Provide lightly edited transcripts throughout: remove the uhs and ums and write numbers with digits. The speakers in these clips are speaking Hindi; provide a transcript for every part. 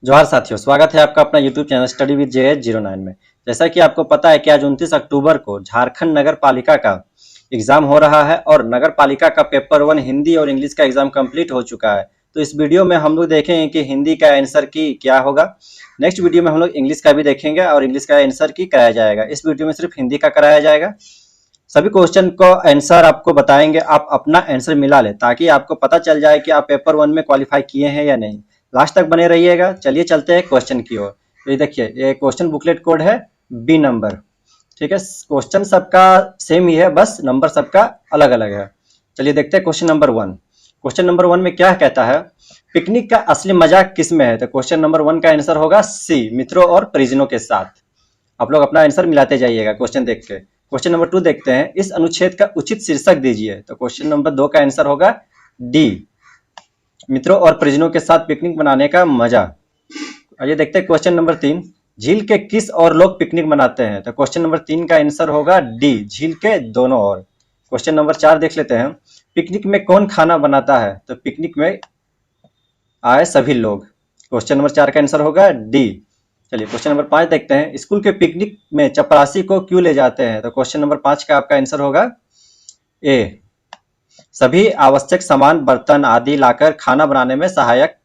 जोहार साथियों, स्वागत है आपका अपना YouTube channel study with JH09 में। जैसा कि आपको पता है कि आज 29 अक्टूबर को झारखंड नगर पालिका का एग्जाम हो रहा है और नगर पालिका का पेपर 1 हिंदी और इंग्लिश का एग्जाम कंप्लीट हो चुका है। तो इस वीडियो में हम लोग देखेंगे कि हिंदी का आंसर की क्या होगा। नेक्स्ट वीडियो में हम लोग इंग्लिश का भी देखेंगे और इंग्लिश का आंसर की कराया जाएगा। इस वीडियो में सिर्फ हिंदी का कराया जाएगा। सभी क्वेश्चन को आंसर आपको बताएंगे, आप अपना आंसर मिला ले ताकि आपको पता चल जाए कि आप पेपर 1 में क्वालिफाई किए हैं या नहीं। लास्ट तक बने रहिएगा। चलिए चलते हैं क्वेश्चन की ओर। तो ये देखिए, ये क्वेश्चन बुकलेट कोड है बी नंबर। ठीक है, क्वेश्चन सबका सेम ही है, बस नंबर सबका अलग अलग है। चलिए देखते हैं क्वेश्चन नंबर 1। क्वेश्चन नंबर 1 में क्या कहता है, पिकनिक का असली मजा किस में है। तो क्वेश्चन नंबर 1 का आंसर होगा सी, मित्रों और परिजनों के साथ। आप लोग अपना आंसर मिलाते जाइएगा क्वेश्चन देख के। क्वेश्चन नंबर 2 देखते हैं, इस अनुच्छेद का उचित शीर्षक दीजिए। तो क्वेश्चन नंबर 2 का आंसर होगा डी, मित्रों और परिजनों के साथ पिकनिक मनाने का मजा। आइए देखते हैं क्वेश्चन नंबर 3, झील के किस और लोग पिकनिक मनाते हैं। तो क्वेश्चन नंबर 3 का आंसर होगा डी, झील के दोनों ओर। क्वेश्चन नंबर 4 देख लेते हैं, पिकनिक में कौन खाना बनाता है। तो पिकनिक में आए सभी लोग। क्वेश्चन नंबर 4 का आंसर होगा डी। चलिए क्वेश्चन नंबर 5 देखते हैं, स्कूल के पिकनिक में चपरासी को क्यों ले जाते हैं। तो क्वेश्चन नंबर 5 का आपका आंसर होगा ए, सभी आवश्यक सामान बर्तन आदि लाकर खाना बनाने में सहायक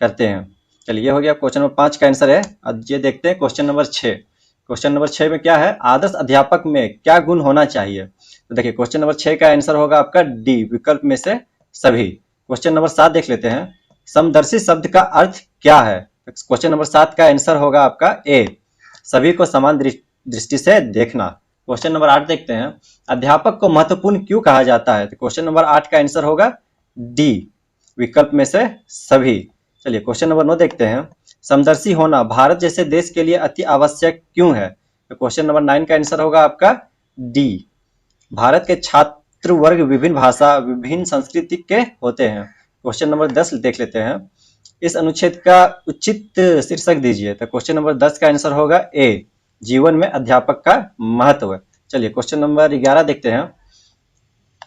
करते हैं। चलिए हो गया, क्वेश्चन नंबर 5 का आंसर है। अब ये देखते हैं क्वेश्चन नंबर 6। क्वेश्चन नंबर 6 में क्या है, आदर्श अध्यापक में क्या गुण होना चाहिए। तो देखिए क्वेश्चन नंबर 6 का आंसर होगा आपका डी, विकल्प में से सभी। क्वेश्चन नंबर 7 देख लेते हैं, समदर्शी शब्द का अर्थ क्या है। क्वेश्चन नंबर 7 का आंसर होगा आपका ए, सभी को समान दृष्टि से देखना। क्वेश्चन नंबर 8 देखते हैं, अध्यापक को महत्वपूर्ण क्यों कहा जाता है। तो क्वेश्चन नंबर 8 का आंसर होगा डी, विकल्प में से सभी। चलिए क्वेश्चन नंबर 9 देखते हैं, समदर्शी होना भारत जैसे देश के लिए अति आवश्यक क्यों है। तो क्वेश्चन नंबर 9 का आंसर होगा आपका डी, भारत के छात्र वर्ग विभिन्न भाषा विभिन्न संस्कृति के होते हैं। क्वेश्चन नंबर 10 देख लेते हैं, इस अनुच्छेद का उचित शीर्षक दीजिए। तो क्वेश्चन नंबर 10 का आंसर होगा ए, जीवन में अध्यापक का महत्व। चलिए क्वेश्चन नंबर 11 देखते हैं,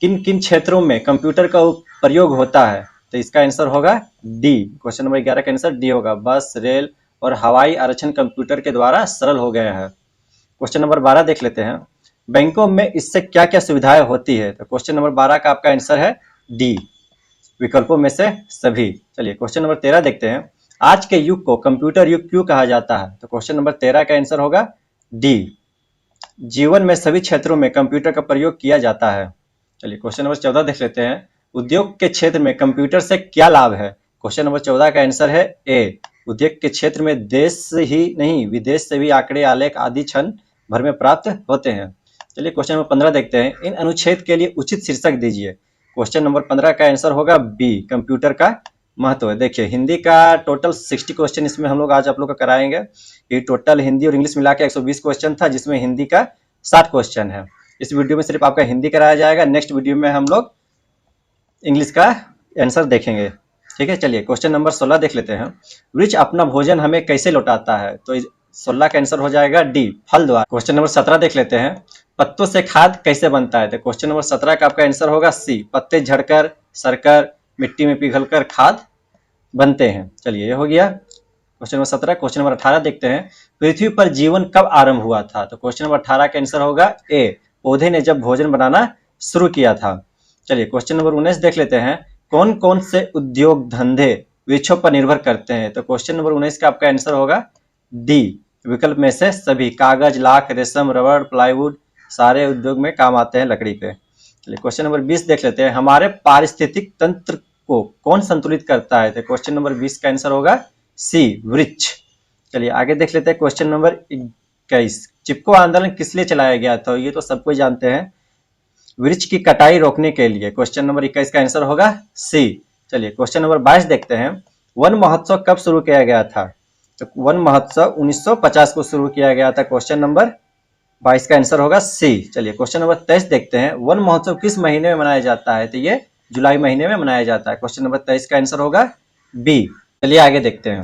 किन किन क्षेत्रों में कंप्यूटर का प्रयोग होता है। तो इसका आंसर होगा डी, क्वेश्चन नंबर 11 का आंसर डी होगा, बस रेल और हवाई आरक्षण कंप्यूटर के द्वारा सरल हो गया है। क्वेश्चन नंबर 12 देख लेते हैं, बैंकों में इससे क्या क्या सुविधाएं होती है। तो क्वेश्चन नंबर 12 का आपका आंसर है डी, विकल्पों में से सभी। चलिए क्वेश्चन नंबर 13 देखते हैं, आज के युग को कंप्यूटर युग क्यों कहा जाता है। तो क्वेश्चन नंबर 13 का आंसर होगा डी, जीवन में सभी क्षेत्रों में कंप्यूटर का प्रयोग किया जाता है। चलिए क्वेश्चन नंबर 14 देख लेते हैं, उद्योग के क्षेत्र में कंप्यूटर से क्या लाभ है। क्वेश्चन नंबर 14 का आंसर है ए, उद्योग के क्षेत्र में देश ही नहीं विदेश से भी आंकड़े आलेख आदि क्षण भर में प्राप्त होते हैं। चलिए क्वेश्चन नंबर 15 देखते हैं, इन अनुच्छेद के लिए उचित शीर्षक दीजिए। क्वेश्चन नंबर 15 का आंसर होगा बी, कंप्यूटर का महत्व है। देखिए हिंदी का टोटल 60 क्वेश्चन इसमें हम लोग आज आप लोग का कराएंगे। ये टोटल हिंदी और इंग्लिश मिला के 120 क्वेश्चन था, जिसमें हिंदी का 60 क्वेश्चन है। इस वीडियो में सिर्फ आपका हिंदी कराया जाएगा, नेक्स्ट वीडियो में हम लोग इंग्लिश का आंसर देखेंगे। ठीक है, चलिए क्वेश्चन नंबर 16 देख लेते हैं, वृक्ष अपना भोजन हमें कैसे लौटाता है। तो 16 का आंसर हो जाएगा डी, फल द्वारा। क्वेश्चन नंबर 17 देख लेते हैं, पत्तों से खाद कैसे बनता है। तो क्वेश्चन नंबर 17 का आपका आंसर होगा सी, पत्ते झड़कर सड़कर मिट्टी में पिघलकर खाद बनते हैं। चलिए ये हो गया क्वेश्चन नंबर 17। क्वेश्चन नंबर 18 देखते हैं, पृथ्वी पर जीवन कब आरंभ हुआ था। तो क्वेश्चन नंबर 18 का आंसर होगा ए, पौधे ने जब भोजन बनाना शुरू किया था। चलिए क्वेश्चन नंबर 19 देख लेते हैं, कौन कौन से उद्योग धंधे वृक्षों पर निर्भर करते हैं। तो क्वेश्चन नंबर 19 का आपका आंसर होगा डी, विकल्प में से सभी, कागज लाख रेशम रबड़ प्लाईवुड सारे उद्योग में काम आते हैं लकड़ी के। चलिए क्वेश्चन नंबर 20 देख लेते हैं, हमारे पारिस्थितिक तंत्र को कौन संतुलित करता है। तो क्वेश्चन नंबर 20 का आंसर होगा सी, वृक्ष। चलिए आगे देख लेते हैं क्वेश्चन नंबर 21, चिपको आंदोलन किस लिए चलाया गया था। ये तो सबको जानते हैं, वृक्ष की कटाई रोकने के लिए। क्वेश्चन नंबर 21 का आंसर होगा सी। चलिए क्वेश्चन नंबर 22 देखते हैं, वन महोत्सव कब शुरू किया गया था। तो वन महोत्सव 1950 को शुरू किया गया था। क्वेश्चन नंबर 22 का आंसर होगा सी। चलिए क्वेश्चन नंबर 23 देखते हैं, वन महोत्सव किस महीने में मनाया जाता है। तो ये जुलाई महीने में मनाया जाता है। क्वेश्चन नंबर 23 का आंसर होगा बी। चलिए आगे देखते हैं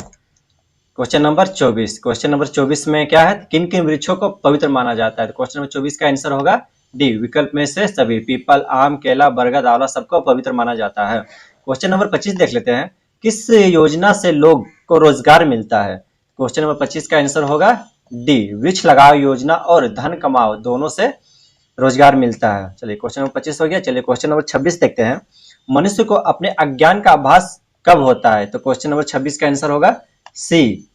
क्वेश्चन नंबर 24। क्वेश्चन नंबर 24 में क्या है, किन किन वृक्षों को पवित्र माना जाता है। तो क्वेश्चन नंबर 24 का आंसर होगा डी, विकल्प में से सभी, पीपल आम केला बरगद आंवला सबको पवित्र माना जाता है। क्वेश्चन नंबर 25 देख लेते हैं, किस योजना से लोग को रोजगार मिलता है? क्वेश्चन नंबर 25 का आंसर होगा डी, वृक्ष लगाओ योजना और धन कमाओ दोनों से रोजगार मिलता है। चलिए क्वेश्चन नंबर 25 हो गया। चलिए क्वेश्चन नंबर 26 देखते हैं। मनुष्य को अपने अज्ञान का आभास कब होता है? तो क्वेश्चन नंबर 26 का आंसर होगा सी।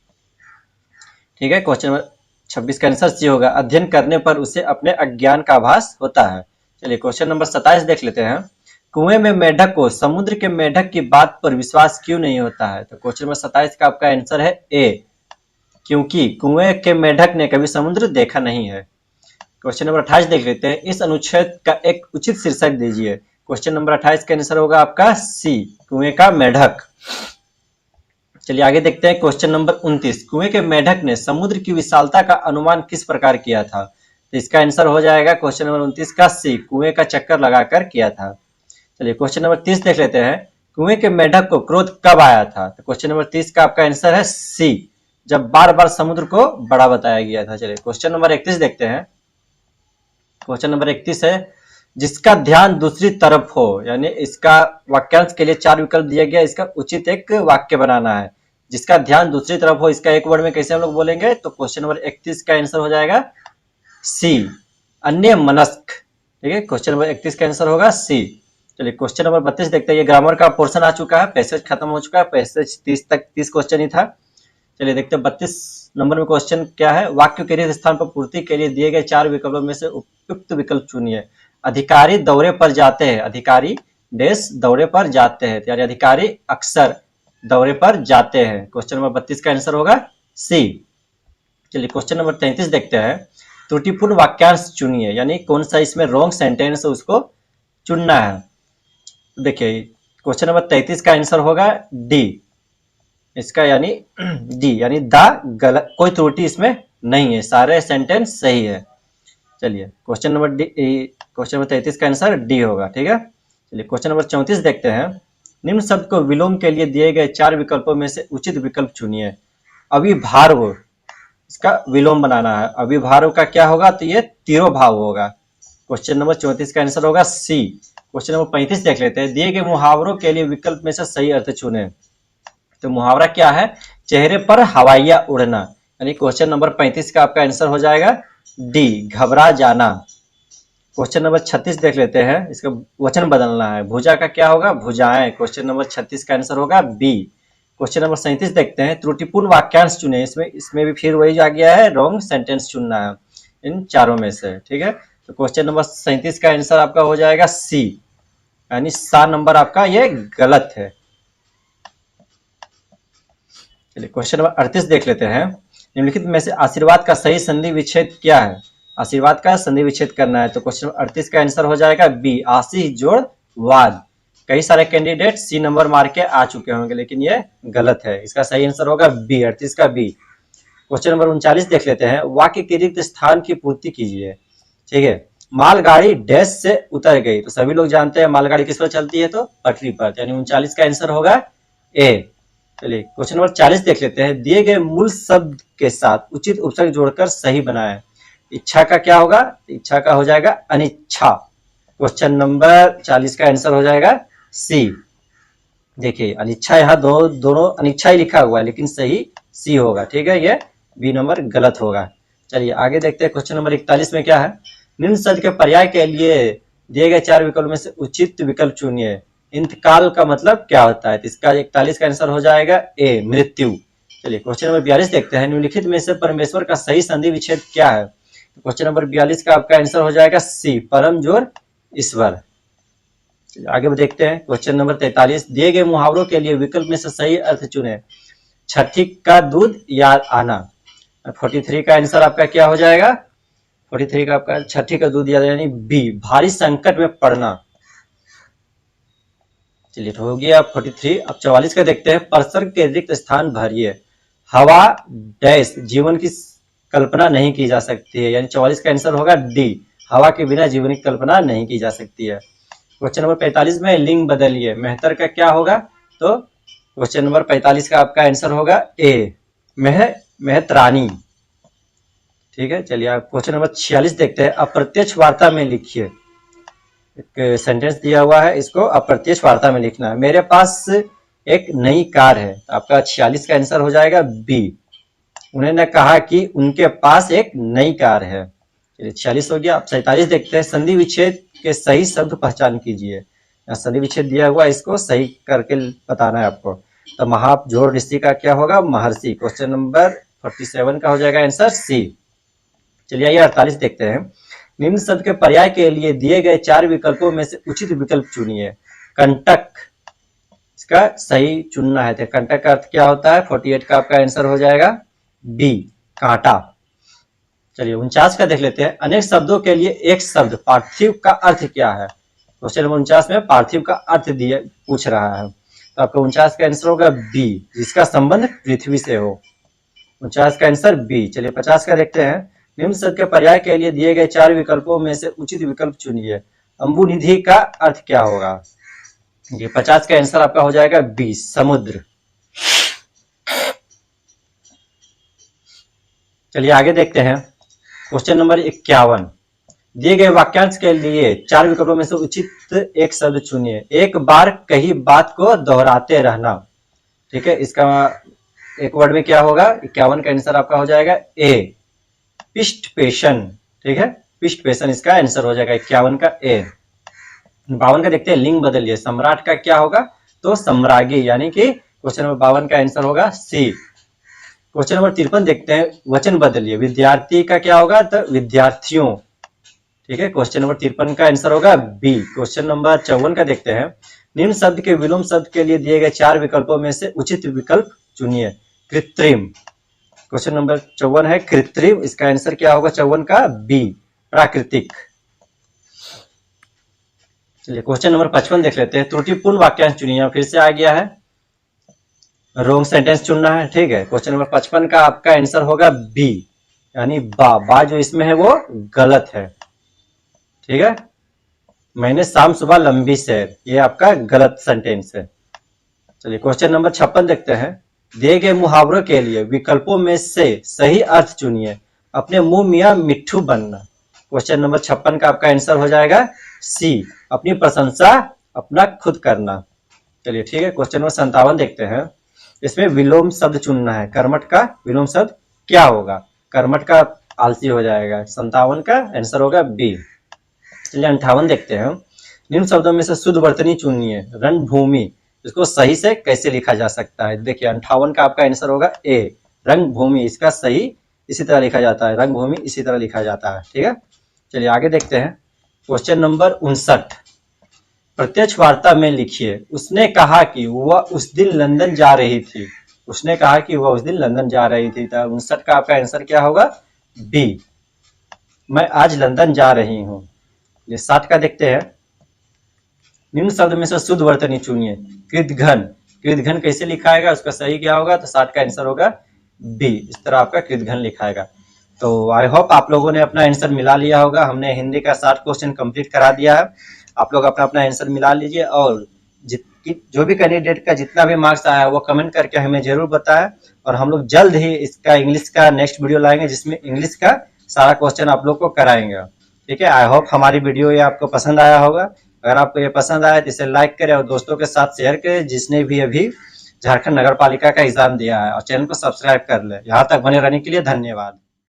ठीक है, क्वेश्चन नंबर 26 का आंसर सी होगा। अध्ययन करने पर उसे अपने अज्ञान का आभास होता है। चलिए क्वेश्चन नंबर 27 देख लेते हैं। कुएं में मेढक को समुद्र के मेढक की बात पर विश्वास क्यों नहीं होता है? तो क्वेश्चन नंबर 27 का आपका आंसर है ए, क्योंकि कुएं के मेढक ने कभी समुद्र देखा नहीं है। क्वेश्चन नंबर 28 देख लेते हैं। इस अनुच्छेद का एक उचित शीर्षक दीजिए। क्वेश्चन नंबर 28 का आंसर होगा आपका सी, कुएं का मेढक। चलिए आगे देखते हैं। क्वेश्चन नंबर 29, कुएं के मेढक ने समुद्र की विशालता का अनुमान किस प्रकार किया था? तो इसका आंसर हो जाएगा क्वेश्चन नंबर 29 का सी, कुएं का चक्कर लगाकर किया था। चलिए क्वेश्चन नंबर 30 देख लेते हैं। कुएं के मेढक को क्रोध कब आया था? तो क्वेश्चन नंबर 30 का आपका आंसर है सी, जब बार बार समुद्र को बड़ा बताया गया था। चलिए क्वेश्चन नंबर 31 देखते हैं। क्वेश्चन नंबर 31 है, जिसका ध्यान दूसरी तरफ हो, यानी इसका वाक्यांश के लिए 4 विकल्प दिया गया, इसका उचित एक वाक्य बनाना है। जिसका ध्यान दूसरी तरफ हो, इसका एक वर्ड में कैसे हम लोग बोलेंगे? तो क्वेश्चन नंबर 31 का आंसर हो जाएगा सी, अन्य मनस्क। ठीक है, क्वेश्चन नंबर 31 का आंसर होगा सी। चलिए क्वेश्चन नंबर 32 देखते हैं। ये ग्रामर का पोर्शन आ चुका है, पैसेज खत्म हो चुका है, पैसेज 30 तक 30 क्वेश्चन ही था। चलिए देखते हैं 32 नंबर में क्वेश्चन क्या है। वाक्य के रिक्त स्थान पर पूर्ति के लिए दिए गए 4 विकल्पों में से उपयुक्त विकल्प चुनिए। अधिकारी दौरे पर जाते हैं, अधिकारी देश दौरे पर जाते हैं, यानी अधिकारी अक्सर दौरे पर जाते हैं। क्वेश्चन नंबर 32 का आंसर होगा सी। चलिए क्वेश्चन नंबर 33 देखते हैं। त्रुटिपूर्ण वाक्यांश चुनिए, यानी कौन सा इसमें रॉन्ग सेंटेंस है उसको चुनना है। देखिए क्वेश्चन नंबर 33 का आंसर होगा डी, इसका यानी डी, यानी द गलत, कोई त्रुटि इसमें नहीं है, सारे सेंटेंस सही है। चलिए क्वेश्चन नंबर 33 का आंसर डी होगा। ठीक है, चलिए क्वेश्चन नंबर 34 देखते हैं। निम्न शब्द को विलोम के लिए दिए गए 4 विकल्पों में से उचित विकल्प चुनिए। अविभार्व, इसका विलोम बनाना है। अविभार्व का क्या होगा? तो ये तिरोभाव होगा। क्वेश्चन नंबर 34 का आंसर होगा सी। क्वेश्चन नंबर 35 देख लेते हैं। दिए गए मुहावरों के लिए विकल्प में से सही अर्थ चुने। तो मुहावरा क्या है? चेहरे पर हवाइयां उड़ना, यानी क्वेश्चन नंबर 35 का आपका आंसर हो जाएगा डी, घबरा जाना। क्वेश्चन नंबर 36 देख लेते हैं। इसका वचन बदलना है। भुजा का क्या होगा? भुजाएं। क्वेश्चन नंबर 36 का आंसर होगा बी। क्वेश्चन नंबर 37 देखते हैं। त्रुटिपूर्ण वाक्यांश चुने, इसमें भी फिर वही आ गया है, रॉन्ग सेंटेंस चुनना है इन चारों में से। ठीक है, तो क्वेश्चन नंबर 37 का आंसर आपका हो जाएगा सी, यानी 7 नंबर आपका ये गलत है। चलिए क्वेश्चन नंबर 38 देख लेते हैं। निम्नलिखित में से आशीर्वाद का सही संधि विच्छेद क्या है? आशीर्वाद का संधि विच्छेद करना है। तो क्वेश्चन नंबर 38 का आंसर हो जाएगा बी, आशीष जोड़ वाद। कई सारे कैंडिडेट सी नंबर मार के आ चुके होंगे, लेकिन ये गलत है। इसका सही आंसर होगा बी, 38 का बी। क्वेश्चन नंबर 39 देख लेते हैं। वाक्य के रिक्त स्थान की पूर्ति कीजिए। ठीक है, मालगाड़ी डैश से उतर गई, तो सभी लोग जानते हैं मालगाड़ी किस पर चलती है? तो पटरी पर, यानी 39 का आंसर होगा ए। चलिए क्वेश्चन नंबर 40 देख लेते हैं। दिए गए मूल शब्द के साथ उचित उपसर्ग जोड़कर सही बनाएं। इच्छा का क्या होगा? इच्छा का हो जाएगा अनिच्छा। क्वेश्चन नंबर 40 का आंसर हो जाएगा सी। देखिए अनिच्छा, यहाँ दोनों अनिच्छा ही लिखा हुआ है, लेकिन सही सी होगा। ठीक है, ये बी नंबर गलत होगा। चलिए आगे देखते हैं। क्वेश्चन नंबर 41 में क्या है? निम्न शब्द के पर्याय के लिए दिए गए 4 विकल्प में से उचित विकल्प चुनिए। इंतकाल का मतलब क्या होता है? तो इसका 41 का आंसर हो जाएगा ए, मृत्यु। चलिए क्वेश्चन नंबर 42 देखते हैं। निम्नलिखित में से परमेश्वर का सही संधि विच्छेद क्या है? तो क्वेश्चन नंबर 42 का आपका आंसर हो जाएगा सी, परम जोड़ ईश्वर। आगे देखते हैं। Question number 43। दिए गए मुहावरों के लिए विकल्प में से सही अर्थ चुने। छठी का दूध याद आना। 43 का आंसर आपका क्या हो जाएगा? 43 का आपका छठी का दूध याद, यानी बी, भारी संकट में पड़ना। चलिए हो गया 43। अब 44 का देखते हैं। परसर्ग के रिक्त स्थान भरिए। हवा डैश, जीवन की कल्पना नहीं की जा सकती है, यानी 44 का आंसर होगा डी, हवा के बिना जीवन की कल्पना नहीं की जा सकती है। क्वेश्चन नंबर 45 में लिंग बदलिए। मेहतर का क्या होगा? तो क्वेश्चन नंबर 45 का आपका आंसर होगा ए, मेहतरानी। ठीक है, चलिए आप क्वेश्चन नंबर 46 देखते हैं। अप्रत्यक्ष वार्ता में लिखिए। एक सेंटेंस दिया हुआ है, इसको अप्रत्यक्ष वार्ता में लिखना है। मेरे पास एक नई कार है। आपका 46 का आंसर हो जाएगा बी। उन्होंने कहा कि उनके पास एक नई कार है। 46 हो गया। आप 47 देखते हैं, संधि विच्छेद के सही शब्द पहचान कीजिए। संधि विच्छेद दिया हुआ, इसको सही करके बताना है आपको। तो महाजोड़ ऋषि का क्या होगा? महर्षि। क्वेश्चन नंबर 47 का हो जाएगा आंसर सी। चलिए आइए 48 देखते हैं। निम्न शब्द के पर्याय के लिए दिए गए 4 विकल्पों में से उचित विकल्प चुनिए। कंटक, इसका सही चुनना है। तो कंटक का अर्थ क्या होता है? 48 का आपका आंसर हो जाएगा बी, कांटा। चलिए 49 का देख लेते हैं। अनेक शब्दों के लिए एक शब्द पार्थिव का अर्थ क्या है? क्वेश्चन नंबर 49 में पार्थिव का अर्थ दिए पूछ रहा है। तो आपका 49 का आंसर होगा बी, जिसका संबंध पृथ्वी से हो। 49 का आंसर बी। चलिए 50 का देखते हैं। निम्न शब्द के पर्याय के लिए दिए गए 4 विकल्पों में से उचित विकल्प चुनिए। अम्बुनिधि का अर्थ क्या होगा? ये 50 का आंसर आपका हो जाएगा बी, समुद्र। चलिए आगे देखते हैं। Question number 51। दिए गए वाक्यांश के लिए 4 विकल्पों में से उचित एक शब्द चुनिए। एक बार कही बात को दोहराते रहना। ठीक है, इसका एक वर्ड में क्या होगा? 51 का आंसर आपका हो जाएगा ए, पिष्टपेशन। ठीक है, पिष्टपेशन इसका आंसर हो जाएगा 51 का ए। 52 का देखते हैं। लिंग बदलिए। सम्राट का क्या होगा? तो सम्राज्ञी, यानी कि क्वेश्चन नंबर 52 का आंसर होगा सी। क्वेश्चन नंबर 53 देखते हैं। वचन बदलिए। विद्यार्थी का क्या होगा? तो विद्यार्थियों। ठीक है, क्वेश्चन नंबर 53 का आंसर होगा बी। क्वेश्चन नंबर 54 का देखते हैं। निम्न शब्द के विलोम शब्द के लिए दिए गए 4 विकल्पों में से उचित विकल्प चुनिए। कृत्रिम। क्वेश्चन नंबर 54 है कृत्रिम, इसका आंसर क्या होगा 54 का बी, प्राकृतिक। चलिए क्वेश्चन नंबर 55 देख लेते हैं। त्रुटिपूर्ण वाक्यांश चुनिए। फिर से आ गया है, रॉन्ग सेंटेंस चुनना है। ठीक है, क्वेश्चन नंबर 55 का आपका आंसर होगा बी, यानी बा जो इसमें है वो गलत है। ठीक है, मैंने शाम सुबह लंबी सैर, ये आपका गलत सेंटेंस है। चलिए क्वेश्चन नंबर 56 देखते हैं। दिए गए मुहावरों के लिए विकल्पों में से सही अर्थ चुनिए। अपने मुंह मियां मिट्ठू बनना। क्वेश्चन नंबर 56 का आपका आंसर हो जाएगा सी, अपनी प्रशंसा अपना खुद करना। चलिए ठीक है, क्वेश्चन नंबर 57 देखते हैं। इसमें विलोम शब्द चुनना है। कर्मठ का विलोम शब्द क्या होगा? कर्मठ का आलसी हो जाएगा। 57 का आंसर होगा बी। चलिए 58 देखते हैं। निम्न शब्दों में से शुद्ध वर्तनी चुनिए। रणभूमि, इसको सही से कैसे लिखा जा सकता है? देखिए 58 का आपका आंसर होगा ए, रंगभूमि। इसका सही इसी तरह लिखा जाता है, रंगभूमि इसी तरह लिखा जाता है। ठीक है, चलिए आगे देखते हैं। Question number 59। प्रत्यक्ष वार्ता में लिखिए। उसने कहा कि वह उस दिन लंदन जा रही थी। उसने कहा कि वह उस दिन लंदन जा रही थी। तो 59 का आपका आंसर क्या होगा? बी, मैं आज लंदन जा रही हूँ। ये 60 का देखते हैं। निम्न शब्द में से शुद्ध वर्तनी चुनिए। कृतघ्न, कृतघ्न कैसे लिखाएगा? उसका सही क्या होगा? तो 60 का आंसर होगा बी, इस तरह आपका कृतघ्न लिखाएगा। तो आई होप आप लोगों ने अपना आंसर मिला लिया होगा। हमने हिंदी का 60 क्वेश्चन कंप्लीट करा दिया है। आप लोग अपना अपना आंसर मिला लीजिए, और जो भी कैंडिडेट का जितना भी मार्क्स आया है वो कमेंट करके हमें जरूर बताएं। और हम लोग जल्द ही इसका इंग्लिश का नेक्स्ट वीडियो लाएंगे, जिसमें इंग्लिश का सारा क्वेश्चन आप लोग को कराएंगे। ठीक है, आई होप हमारी वीडियो ये आपको पसंद आया होगा। अगर आपको ये पसंद आया तो इसे लाइक करें और दोस्तों के साथ शेयर करें, जिसने भी अभी झारखंड नगर पालिका का एग्जाम दिया है, और चैनल को सब्सक्राइब कर ले। यहाँ तक बने रहने के लिए धन्यवाद।